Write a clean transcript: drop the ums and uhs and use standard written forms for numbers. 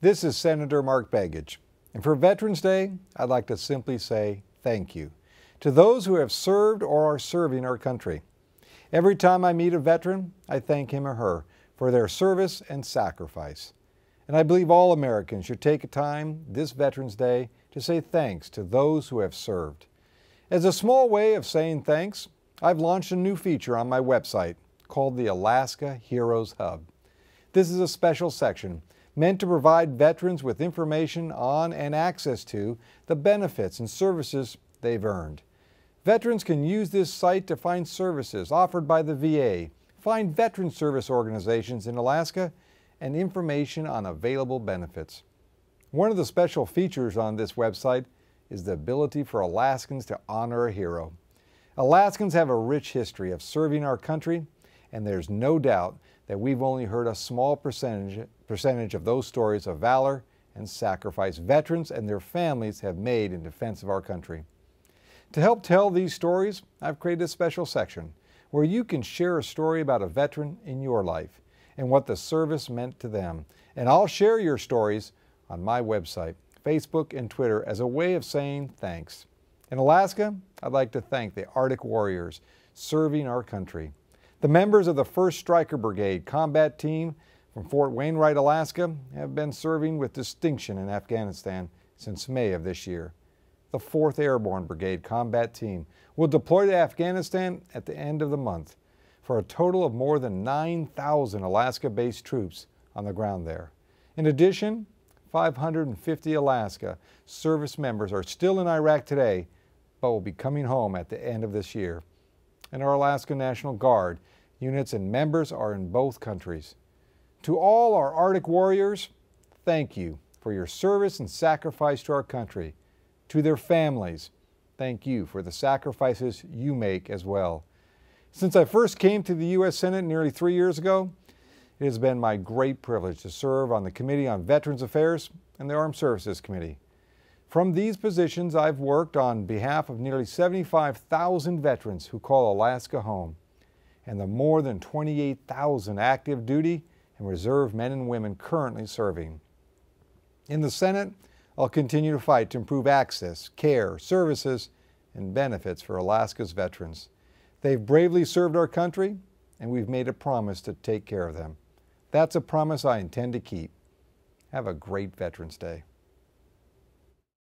This is Senator Mark Begich, and for Veterans Day, I'd like to simply say thank you to those who have served or are serving our country. Every time I meet a veteran, I thank him or her for their service and sacrifice. And I believe all Americans should take a time this Veterans Day to say thanks to those who have served. As a small way of saying thanks, I've launched a new feature on my website called the Alaska Heroes Hub. This is a special section meant to provide veterans with information on and access to the benefits and services they've earned. Veterans can use this site to find services offered by the VA, find veteran service organizations in Alaska, and information on available benefits. One of the special features on this website is the ability for Alaskans to honor a hero. Alaskans have a rich history of serving our country, and there's no doubt that we've only heard a small percentage of those stories of valor and sacrifice veterans and their families have made in defense of our country. To help tell these stories, I've created a special section where you can share a story about a veteran in your life and what the service meant to them. And I'll share your stories on my website, Facebook, and Twitter as a way of saying thanks. In Alaska, I'd like to thank the Arctic Warriors serving our country. The members of the 1st Stryker Brigade combat team from Fort Wainwright, Alaska, have been serving with distinction in Afghanistan since May of this year. The 4th Airborne Brigade combat team will deploy to Afghanistan at the end of the month for a total of more than 9,000 Alaska-based troops on the ground there. In addition, 550 Alaska service members are still in Iraq today, but will be coming home at the end of this year. And our Alaska National Guard units and members are in both countries. To all our Arctic Warriors, thank you for your service and sacrifice to our country. To their families, thank you for the sacrifices you make as well. Since I first came to the U.S. Senate nearly 3 years ago, it has been my great privilege to serve on the Committee on Veterans Affairs and the Armed Services Committee. From these positions, I've worked on behalf of nearly 75,000 veterans who call Alaska home, and the more than 28,000 active duty and reserve men and women currently serving. In the Senate, I'll continue to fight to improve access, care, services, and benefits for Alaska's veterans. They've bravely served our country, and we've made a promise to take care of them. That's a promise I intend to keep. Have a great Veterans Day.